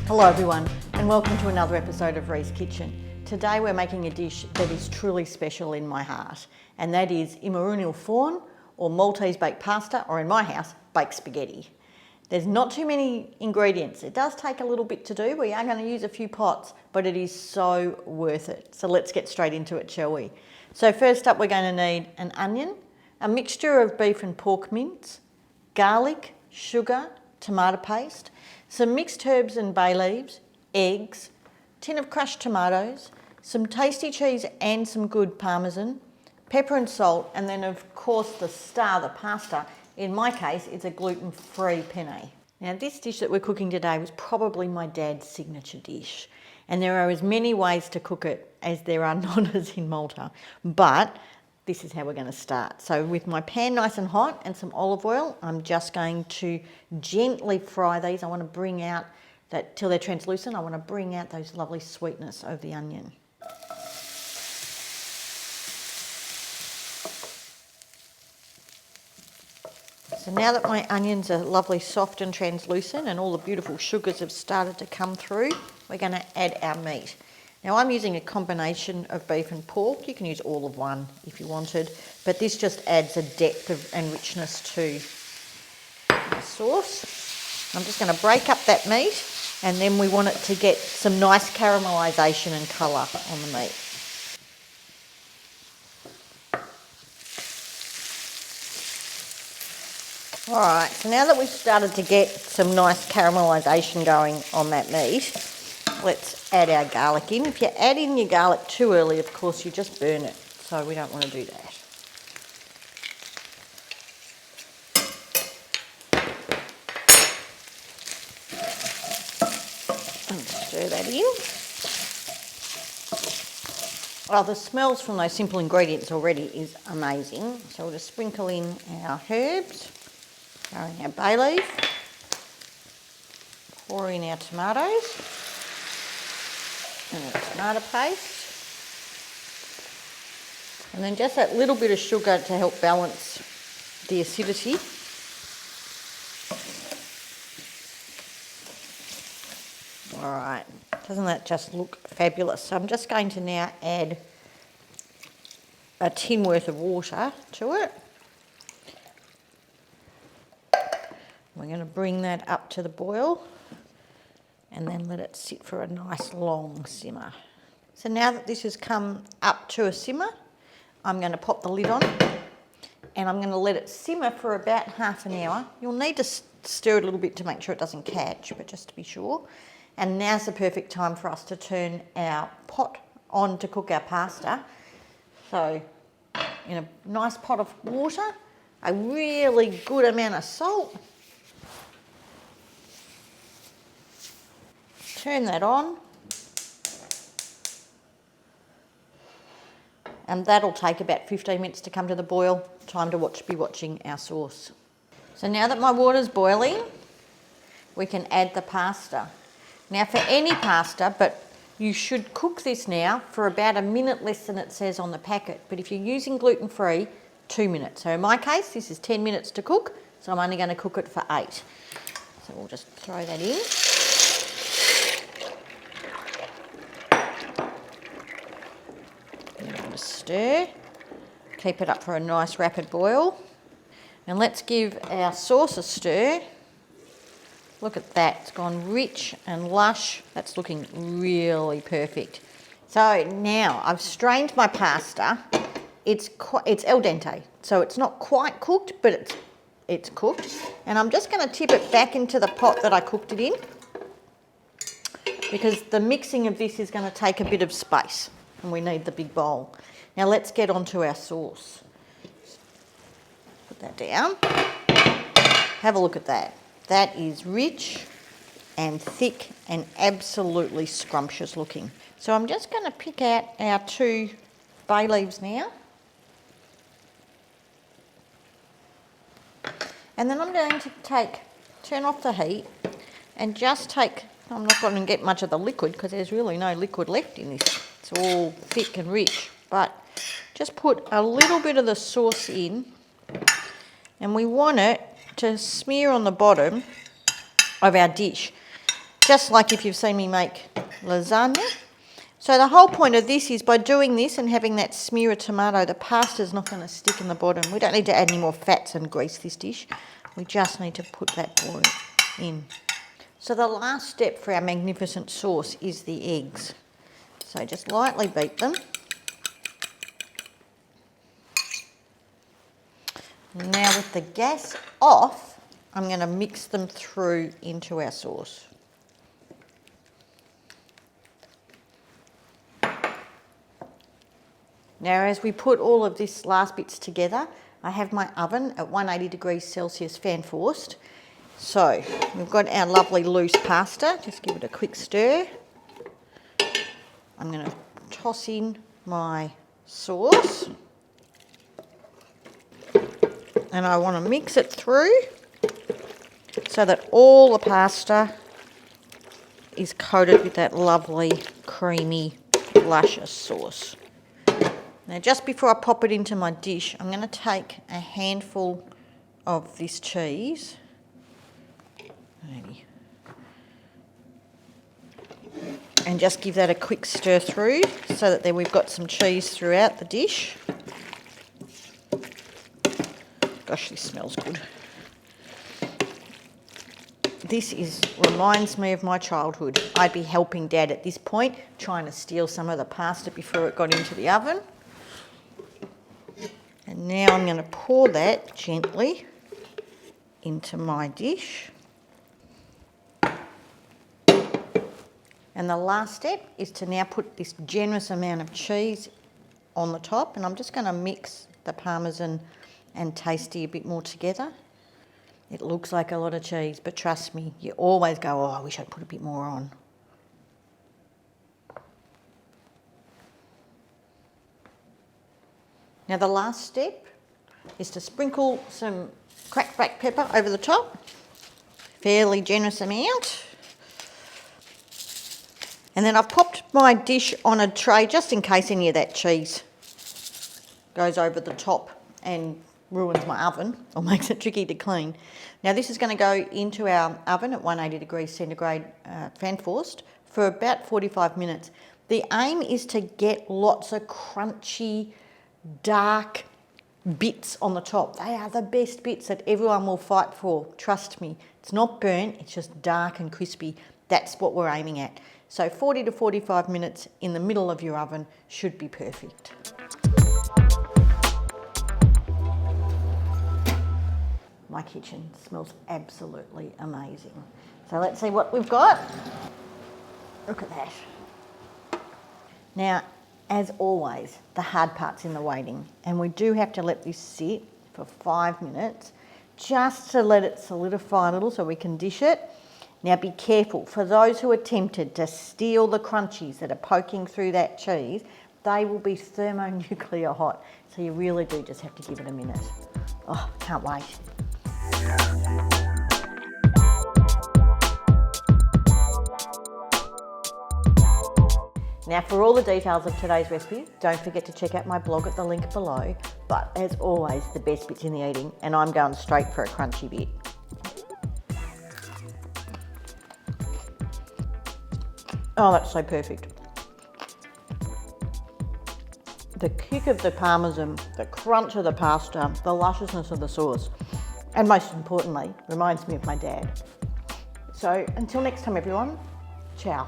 Hello everyone, and welcome to another episode of RiesKitchen. Today we're making a dish that is truly special in my heart, and that is imqarrun-il-forn, or Maltese baked pasta, or in my house, baked spaghetti. There's not too many ingredients. It does take a little bit to do. We are going to use a few pots, but it is so worth it. So let's get straight into it, shall we? So first up, we're going to need an onion, a mixture of beef and pork mince, garlic, sugar, tomato paste, some mixed herbs and bay leaves, eggs, tin of crushed tomatoes, some tasty cheese and some good parmesan, pepper and salt, and then of course the star, the pasta. In my case, it's a gluten-free penne. Now this dish that we're cooking today was probably my dad's signature dish, and there are as many ways to cook it as there are nonners in Malta, but this is how we're going to start. So with my pan nice and hot and some olive oil, I'm just going to gently fry these. I want to bring out that, till they're translucent, I want to bring out those lovely sweetness of the onion. So now that my onions are lovely soft and translucent and all the beautiful sugars have started to come through, we're going to add our meat. Now I'm using a combination of beef and pork. You can use all of one if you wanted, but this just adds a depth and richness to the sauce. I'm just going to break up that meat, and then we want it to get some nice caramelisation and colour on the meat. Alright, so now that we've started to get some nice caramelisation going on that meat, let's add our garlic in. If you add in your garlic too early, of course, you just burn it, so we don't want to do that. And stir that in. Oh, the smells from those simple ingredients already is amazing. So we'll just sprinkle in our herbs, throw in our bay leaf, pour in our tomatoes, and a tomato paste, and then just that little bit of sugar to help balance the acidity. Alright, doesn't that just look fabulous? So I'm just going to now add a tin worth of water to it. We're going to bring that up to the boil and then let it sit for a nice long simmer. So now that this has come up to a simmer, I'm going to pop the lid on and I'm going to let it simmer for about half an hour. You'll need to stir it a little bit to make sure it doesn't catch, but just to be sure. And now's the perfect time for us to turn our pot on to cook our pasta. So in a nice pot of water, a really good amount of salt. Turn that on, and that'll take about 15 minutes to come to the boil. Time to be watching our sauce. So now that my water's boiling, we can add the pasta. Now for any pasta, but you should cook this now for about a minute less than it says on the packet. But if you're using gluten-free, 2 minutes. So in my case, this is 10 minutes to cook, so I'm only going to cook it for 8. So we'll just throw that in. Stir, keep it up for a nice rapid boil, and let's give our sauce a stir. Look at that, it's gone rich and lush. That's looking really perfect. So now I've strained my pasta. It's al dente, so it's not quite cooked, but it's cooked. And I'm just going to tip it back into the pot that I cooked it in, because the mixing of this is going to take a bit of space and we need the big bowl. Now let's get onto our sauce. Put that down. Have a look at that. That is rich and thick and absolutely scrumptious looking. So I'm just going to pick out our 2 bay leaves now. And then I'm going to turn off the heat and just take, I'm not going to get much of the liquid because there's really no liquid left in this. It's all thick and rich, but just put a little bit of the sauce in, and we want it to smear on the bottom of our dish. just like if you've seen me make lasagna. So the whole point of this is by doing this and having that smear of tomato, the pasta's not going to stick in the bottom. We don't need to add any more fats and grease this dish. We just need to put that oil in. So the last step for our magnificent sauce is the eggs. So just lightly beat them. Now with the gas off, I'm going to mix them through into our sauce. Now as we put all of this last bits together, I have my oven at 180 degrees Celsius fan forced. So we've got our lovely loose pasta, just give it a quick stir. I'm going to toss in my sauce and I want to mix it through so that all the pasta is coated with that lovely creamy luscious sauce. Now just before I pop it into my dish, I'm going to take a handful of this cheese, maybe, and just give that a quick stir through so that then we've got some cheese throughout the dish. Gosh, this smells good. This reminds me of my childhood. I'd be helping Dad at this point, trying to steal some of the pasta before it got into the oven. And now I'm going to pour that gently into my dish. And the last step is to now put this generous amount of cheese on the top, and I'm just going to mix the Parmesan and tasty a bit more together. It looks like a lot of cheese, but trust me, you always go, oh, I wish I'd put a bit more on. Now the last step is to sprinkle some cracked black pepper over the top, fairly generous amount. And then I've popped my dish on a tray just in case any of that cheese goes over the top and ruins my oven or makes it tricky to clean. Now this is going to go into our oven at 180 degrees centigrade fan forced for about 45 minutes. The aim is to get lots of crunchy, dark bits on the top. They are the best bits that everyone will fight for. Trust me, it's not burnt, it's just dark and crispy. That's what we're aiming at. So 40 to 45 minutes in the middle of your oven should be perfect. My kitchen smells absolutely amazing. So let's see what we've got. Look at that. Now, as always, the hard part's in the waiting, and we do have to let this sit for 5 minutes just to let it solidify a little so we can dish it. Now be careful, for those who are tempted to steal the crunchies that are poking through that cheese, they will be thermonuclear hot, so you really do just have to give it a minute. Oh, can't wait. Now for all the details of today's recipe, don't forget to check out my blog at the link below. But as always, the best bit's in the eating, and I'm going straight for a crunchy bit. Oh, that's so perfect. The kick of the Parmesan, the crunch of the pasta, the lusciousness of the sauce, and most importantly, reminds me of my dad. So until next time everyone, ciao.